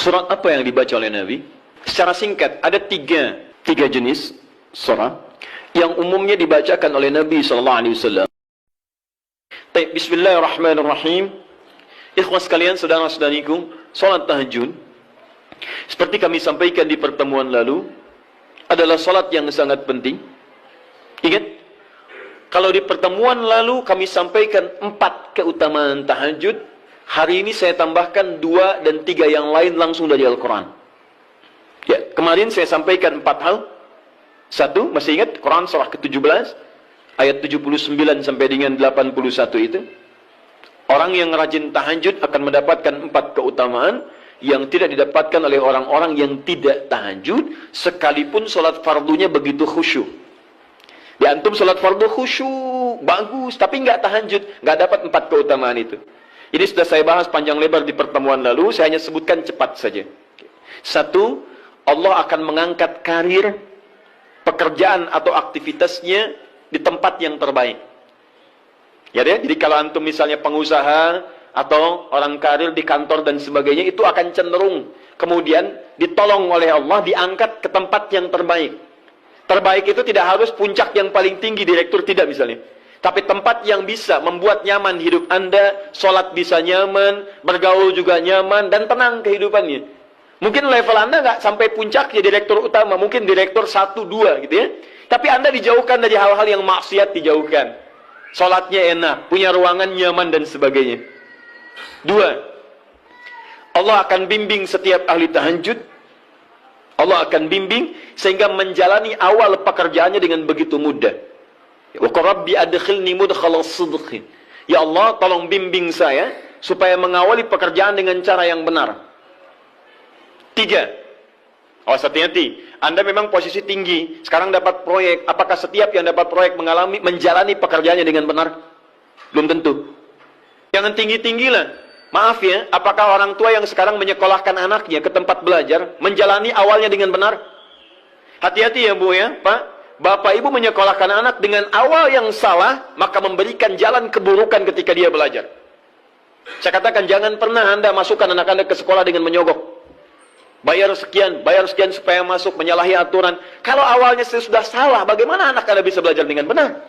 Surat apa yang dibaca oleh Nabi? Secara singkat, ada tiga jenis surat yang umumnya dibacakan oleh Nabi SAW. Bismillahirrahmanirrahim. Ikhwas sekalian, saudara-saudariku, salat tahajud, seperti kami sampaikan di pertemuan lalu, adalah salat yang sangat penting. Ingat, kalau di pertemuan lalu kami sampaikan 4 keutamaan tahajud, hari ini saya tambahkan 2 dan 3 yang lain langsung dari Al-Quran. Ya, kemarin saya sampaikan 4 hal. 1, masih ingat Quran surah ke-17 ayat 79 sampai dengan 81 itu. Orang yang rajin tahajud akan mendapatkan 4 keutamaan yang tidak didapatkan oleh orang-orang yang tidak tahajud, sekalipun sholat fardunya begitu khusyuk. Di antum sholat fardu khusyuk, bagus, tapi nggak tahajud, nggak dapat 4 keutamaan itu. Ini sudah saya bahas panjang lebar di pertemuan lalu, saya hanya sebutkan cepat saja. 1, Allah akan mengangkat karir, pekerjaan atau aktivitasnya di tempat yang terbaik. Ya deh, jadi kalau antum misalnya pengusaha atau orang karir di kantor dan sebagainya, itu akan cenderung kemudian ditolong oleh Allah, diangkat ke tempat yang terbaik. Terbaik itu tidak harus puncak yang paling tinggi, direktur, tidak misalnya. Tapi tempat yang bisa membuat nyaman hidup Anda, sholat bisa nyaman, bergaul juga nyaman, dan tenang kehidupannya. Mungkin level Anda nggak sampai puncaknya direktur utama, mungkin direktur 1, 2 gitu ya. Tapi Anda dijauhkan dari hal-hal yang maksiat, dijauhkan. Sholatnya enak, punya ruangan nyaman dan sebagainya. 2, Allah akan bimbing setiap ahli tahajud. Allah akan bimbing sehingga menjalani awal pekerjaannya dengan begitu mudah. Wa rabbi adkhilni mudkhalas sidqin. Ya Allah, tolong bimbing saya supaya mengawali pekerjaan dengan cara yang benar. 3, awas hati-hati. Anda memang posisi tinggi, sekarang dapat proyek. Apakah setiap yang dapat proyek menjalani pekerjaannya dengan benar? Belum tentu. Jangan tinggi-tinggi lah. Maaf ya, apakah orang tua yang sekarang menyekolahkan anaknya ke tempat belajar menjalani awalnya dengan benar? Hati-hati ya Bu ya, Pak. Bapak ibu menyekolahkan anak dengan awal yang salah, maka memberikan jalan keburukan ketika dia belajar. Saya katakan, jangan pernah Anda masukkan anak Anda ke sekolah dengan menyogok. Bayar sekian supaya masuk, menyalahi aturan. Kalau awalnya sudah salah, bagaimana anak Anda bisa belajar dengan benar?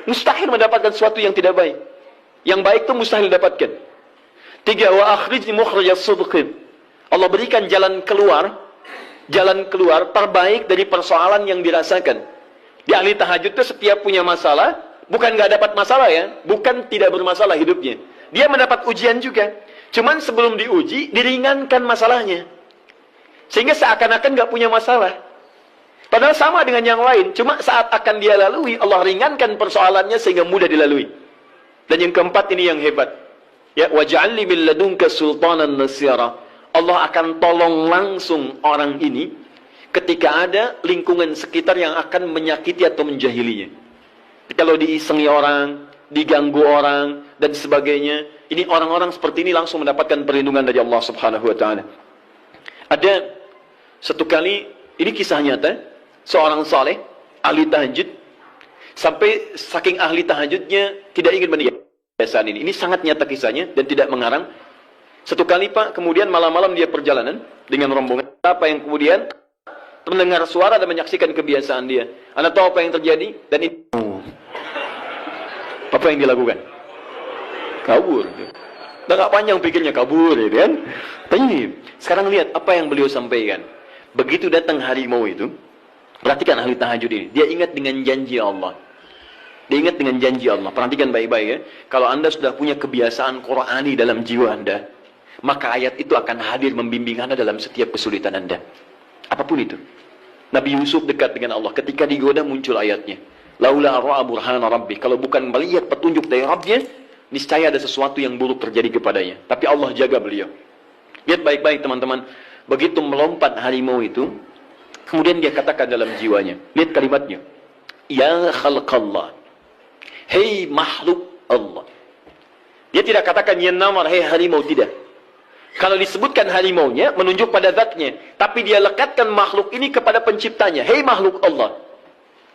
Mustahil mendapatkan sesuatu yang tidak baik. Yang baik itu mustahil didapatkan. 3, wa akhrijni mukhrijas sidqin. Allah berikan jalan keluar terbaik dari persoalan yang dirasakan. Di ahli tahajud itu setiap punya masalah, bukan nggak dapat masalah ya, bukan tidak bermasalah hidupnya. Dia mendapat ujian juga. Cuman sebelum diuji, diringankan masalahnya. Sehingga seakan-akan nggak punya masalah. Padahal sama dengan yang lain, cuma saat akan dia lalui, Allah ringankan persoalannya sehingga mudah dilalui. Dan yang keempat ini yang hebat. Ya, waj'alni min ladunka sultanan nasira. Allah akan tolong langsung orang ini ketika ada lingkungan sekitar yang akan menyakiti atau menjahilinya. Kalau diisengi orang, diganggu orang, dan sebagainya, ini orang-orang seperti ini langsung mendapatkan perlindungan dari Allah Subhanahu wa Ta'ala. Ada satu kali, ini kisah nyata, seorang saleh, ahli tahajud, sampai saking ahli tahajudnya tidak ingin meninggalkan kebiasaan ini. Ini sangat nyata kisahnya dan tidak mengarang. Satu kali Pak, kemudian malam-malam dia perjalanan dengan rombongan. Apa yang kemudian mendengar suara dan menyaksikan kebiasaan dia. Anda tahu apa yang terjadi? Dan itu apa yang dilakukan? Kabur. Udah gak panjang pikirnya, kabur ya kan? Tapi sekarang lihat apa yang beliau sampaikan. Begitu datang harimau itu, perhatikan ahli tahajud ini. Dia ingat dengan janji Allah. Dia ingat dengan janji Allah. Perhatikan baik-baik ya. Kalau Anda sudah punya kebiasaan Qur'ani dalam jiwa Anda, maka ayat itu akan hadir membimbing Anda dalam setiap kesulitan Anda. Apapun itu. Nabi Yusuf dekat dengan Allah. Ketika digoda muncul ayatnya. Laula ra'a burhana rabbi. Kalau bukan melihat petunjuk dari Rabbnya, niscaya ada sesuatu yang buruk terjadi kepadanya. Tapi Allah jaga beliau. Lihat baik-baik teman-teman. Begitu melompat harimau itu, kemudian dia katakan dalam jiwanya. Lihat kalimatnya. Ya khalqallah. Hei makhluk Allah. Dia tidak katakan ya namar, hei harimau, tidak. Kalau disebutkan harimaunya, menunjuk pada zatnya. Tapi dia lekatkan makhluk ini kepada penciptanya. Hei makhluk Allah.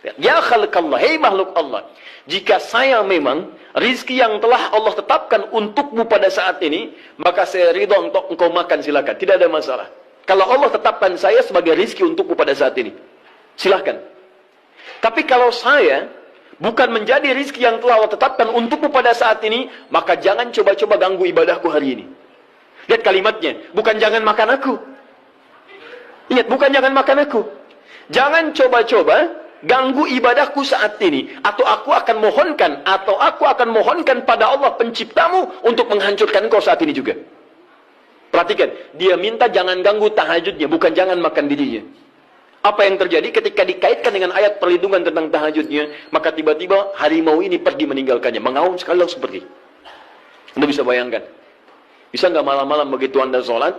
Ya khalqallah, hei makhluk Allah. Jika saya memang rizki yang telah Allah tetapkan untukmu pada saat ini, maka saya ridho untuk engkau makan, silakan. Tidak ada masalah. Kalau Allah tetapkan saya sebagai rizki untukmu pada saat ini, silakan. Tapi kalau saya bukan menjadi rizki yang telah Allah tetapkan untukmu pada saat ini, maka jangan coba-coba ganggu ibadahku hari ini. Lihat kalimatnya, bukan jangan makan aku. Lihat, bukan jangan makan aku. Jangan coba-coba ganggu ibadahku saat ini. Atau aku akan mohonkan pada Allah penciptamu untuk menghancurkan engkau saat ini juga. Perhatikan, dia minta jangan ganggu tahajudnya, bukan jangan makan dirinya. Apa yang terjadi ketika dikaitkan dengan ayat perlindungan tentang tahajudnya, maka tiba-tiba harimau ini pergi meninggalkannya, mengaum sekali langsung pergi. Anda bisa bayangkan, bisa nggak malam-malam begitu Anda sholat,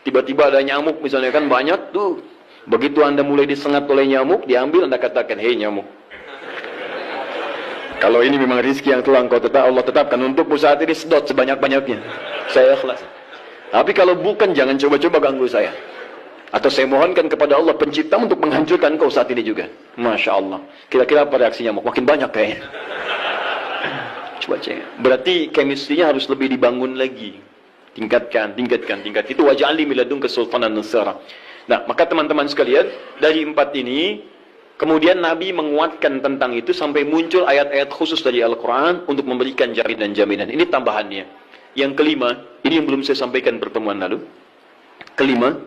tiba-tiba ada nyamuk misalnya, kan banyak tuh. Begitu Anda mulai disengat oleh nyamuk, diambil, Anda katakan, hei nyamuk, kalau ini memang rizki yang telah Allah tetapkan untukmu saat ini, sedot sebanyak-banyaknya, saya ikhlas. Tapi kalau bukan, jangan coba-coba ganggu saya. Atau saya mohonkan kepada Allah pencipta untuk menghancurkan kau saat ini juga. Masya Allah. Kira-kira apa reaksi nyamuk? Makin banyak kayaknya. Coba cek. Berarti chemistry-nya harus lebih dibangun lagi. Tingkatkan. Itu waj'alni min ladunka sultanan nasira. Nah, maka teman-teman sekalian, dari 4 ini, kemudian Nabi menguatkan tentang itu sampai muncul ayat-ayat khusus dari Al-Quran untuk memberikan jaminan-jaminan. Ini tambahannya. Yang kelima, ini yang belum saya sampaikan pertemuan lalu. Kelima,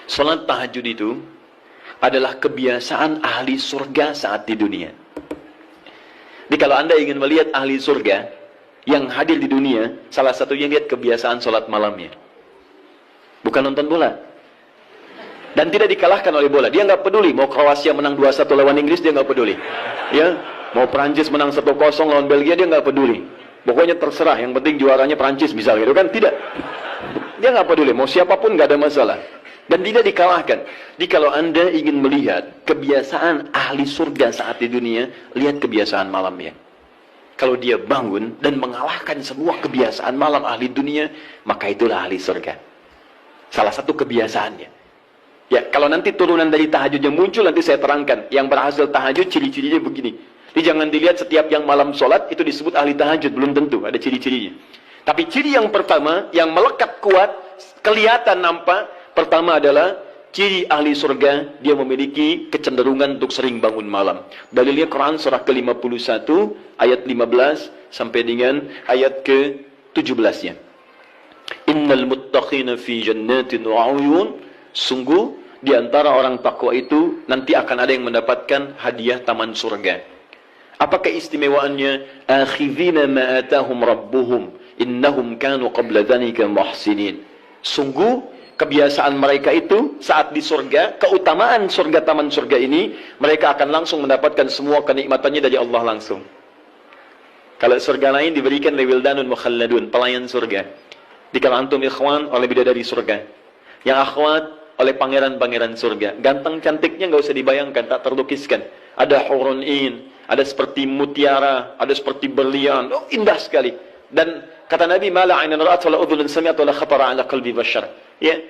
salat tahajud itu adalah kebiasaan ahli surga saat di dunia. Jadi kalau Anda ingin melihat ahli surga yang hadir di dunia, salah satunya lihat kebiasaan salat malamnya. Bukan nonton bola. Dan tidak dikalahkan oleh bola. Dia nggak peduli mau Kroasia menang 2-1 lawan Inggris, dia nggak peduli. Ya, mau Prancis menang 1-0 lawan Belgia, dia nggak peduli. Pokoknya terserah, yang penting juaranya Prancis bisa gitu kan? Tidak. Dia nggak peduli, mau siapapun nggak ada masalah. Dan tidak dikalahkan. Jadi kalau Anda ingin melihat kebiasaan ahli surga saat di dunia, lihat kebiasaan malamnya. Kalau dia bangun dan mengalahkan semua kebiasaan malam ahli dunia, maka itulah ahli surga. Salah satu kebiasaannya. Ya, kalau nanti turunan dari tahajud yang muncul, nanti saya terangkan. Yang berhasil tahajud, ciri-cirinya begini. Jadi jangan dilihat setiap yang malam sholat, itu disebut ahli tahajud. Belum tentu, ada ciri-cirinya. Tapi ciri yang pertama, yang melekat kuat, kelihatan nampak, pertama adalah ciri ahli surga, dia memiliki kecenderungan untuk sering bangun malam. Dalilnya Quran surah ke-51 ayat 15 sampai dengan ayat ke-17-nya. Innal muttaqina fi jannatin wa 'uyun, sungguh di antara orang takwa itu nanti akan ada yang mendapatkan hadiah taman surga. Apa keistimewaannya? Akhidhina ma atahum rabbuhum innahum kanu qabla dhalika muhsinin. Sungguh kebiasaan mereka itu saat di surga, keutamaan surga, taman surga ini, mereka akan langsung mendapatkan semua kenikmatannya dari Allah langsung. Kalau surga lain diberikan lewildanun mukhalladun, pelayan surga. Di kalau antum ikhwan oleh bidadari surga, yang akhwat oleh pangeran-pangeran surga. Ganteng cantiknya nggak usah dibayangkan, tak terlukiskan. Ada hurun in, ada seperti mutiara, ada seperti berlian. Oh, indah sekali. Dan kata Nabi, "Ma la 'ainun ra'at wa la udhunun sami'at wa la khatara 'ala qalbi bashar." Ya,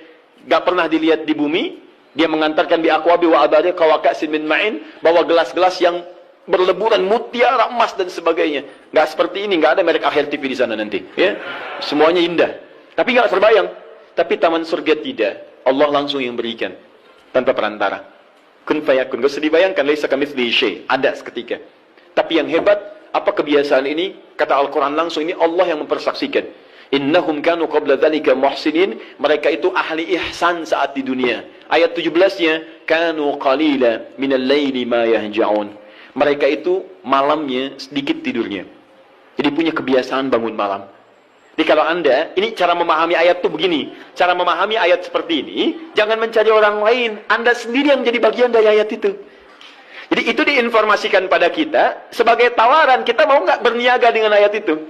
enggak pernah dilihat di bumi. Dia mengantarkan bi aqwabi wa abariqa wa ka'sin min ma'in, bawa gelas-gelas yang berleburan mutiara, emas dan sebagainya. Enggak seperti ini, enggak ada merek Akhir TV di sana nanti, ya. Semuanya indah. Tapi enggak terbayang. Tapi taman surga tidak. Allah langsung yang berikan tanpa perantara. Kun fayakun. Enggak usah dibayangkan, laisa kamitslihi syai'. Ada seketika. Tapi yang hebat, apa kebiasaan ini? Kata Al-Quran langsung, ini Allah yang mempersaksikan. Innahum kanu qabla dhalika muhsinin. Mereka itu ahli ihsan saat di dunia. Ayat 17-nya, kanu qalila minal laili ma yahja'un. Mereka itu malamnya sedikit tidurnya. Jadi punya kebiasaan bangun malam. Jadi kalau Anda, ini cara memahami ayat itu begini. Cara memahami ayat seperti ini, jangan mencari orang lain. Anda sendiri yang menjadi bagian dari ayat itu. Jadi itu diinformasikan pada kita sebagai tawaran. Kita mau nggak berniaga dengan ayat itu?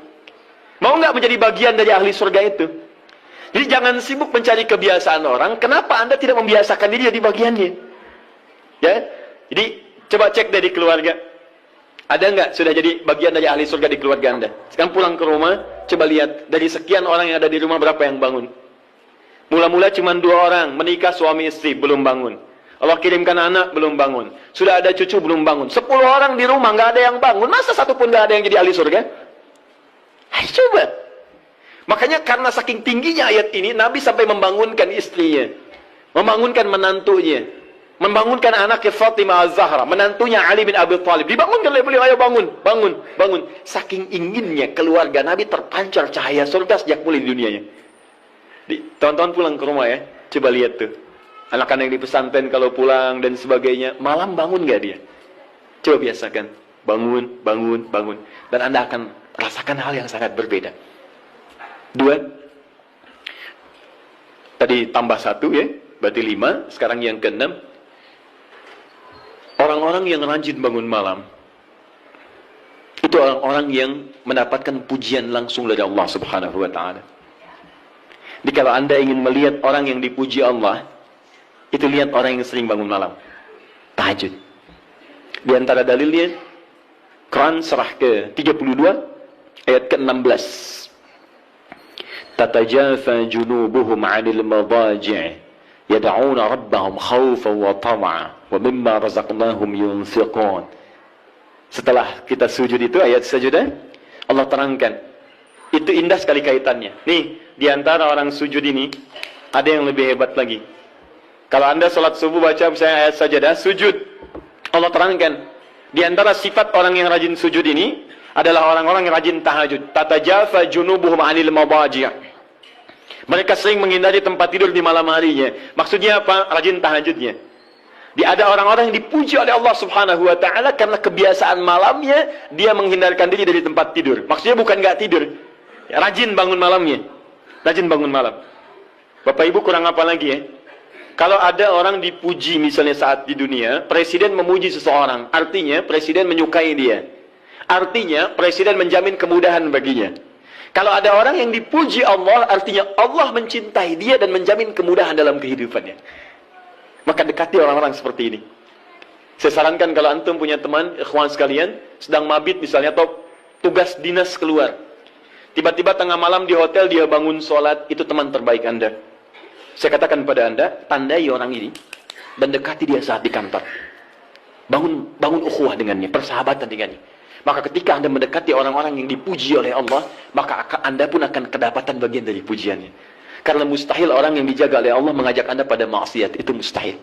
Mau nggak menjadi bagian dari ahli surga itu? Jadi jangan sibuk mencari kebiasaan orang. Kenapa Anda tidak membiasakan diri jadi bagiannya? Ya, jadi coba cek dari keluarga. Ada nggak sudah jadi bagian dari ahli surga di keluarga Anda? Sekarang pulang ke rumah, coba lihat dari sekian orang yang ada di rumah berapa yang bangun? Mula-mula cuma 2 orang, menikah suami istri belum bangun. Allah kirimkan anak, belum bangun. Sudah ada cucu, belum bangun. 10 orang di rumah, nggak ada yang bangun. Masa satu pun nggak ada yang jadi ahli surga? Coba. Makanya karena saking tingginya ayat ini, Nabi sampai membangunkan istrinya. Membangunkan menantunya. Membangunkan anaknya Fatimah Az-Zahra. Menantunya Ali bin Abi Thalib. Dibangunkan oleh beliau, ayo bangun, bangun, bangun. Saking inginnya keluarga Nabi terpancar cahaya surga sejak mulai di dunianya. Tahun-tahun pulang ke rumah ya. Coba lihat tuh. Anak-anak yang di pesantren kalau pulang dan sebagainya. Malam bangun gak dia? Coba biasakan. Bangun, bangun, bangun. Dan Anda akan rasakan hal yang sangat berbeda. 2. Tadi tambah 1 ya. Berarti 5. Sekarang yang ke-6. Orang-orang yang rajin bangun malam, itu orang-orang yang mendapatkan pujian langsung dari Allah Subhanahu wa ta'ala. Jadi kalau Anda ingin melihat orang yang dipuji Allah, itu lihat orang yang sering bangun malam. Tahajud. Di antara dalilnya, Quran surah ke-32, ayat ke-16. Tatajafa junubuhum 'anil madaji' yad'una rabbahum khawfan wa tam'a wa mimma razaqnahum yunfiqun. Setelah kita sujud itu ayat sajadah, Allah terangkan. Itu indah sekali kaitannya. Nih, di antara orang sujud ini ada yang lebih hebat lagi. Kalau Anda salat subuh baca misalnya ayat sajadah, sujud. Allah terangkan. Di antara sifat orang yang rajin sujud ini adalah orang-orang yang rajin tahajud. Tatajafa junubuhum 'anil madaji'. Mereka sering menghindari tempat tidur di malam harinya. Maksudnya apa? Rajin tahajudnya. Ada orang-orang yang dipuji oleh Allah Subhanahu wa ta'ala karena kebiasaan malamnya dia menghindarkan diri dari tempat tidur. Maksudnya bukan nggak tidur. Rajin bangun malamnya. Rajin bangun malam. Bapak Ibu kurang apa lagi ya? Kalau ada orang dipuji misalnya saat di dunia, presiden memuji seseorang, artinya presiden menyukai dia. Artinya presiden menjamin kemudahan baginya. Kalau ada orang yang dipuji Allah, artinya Allah mencintai dia dan menjamin kemudahan dalam kehidupannya. Maka dekati orang-orang seperti ini. Saya sarankan kalau antum punya teman, ikhwan sekalian, sedang mabit misalnya, atau tugas dinas keluar. Tiba-tiba tengah malam di hotel, dia bangun sholat, itu teman terbaik Anda. Saya katakan pada Anda, tandai orang ini, dan dekati dia saat di kantor. Bangun ukhuwah dengannya, persahabatan dengannya. Maka ketika Anda mendekati orang-orang yang dipuji oleh Allah, maka Anda pun akan kedapatan bagian dari pujiannya. Karena mustahil orang yang dijaga oleh Allah mengajak Anda pada maksiat. Itu mustahil.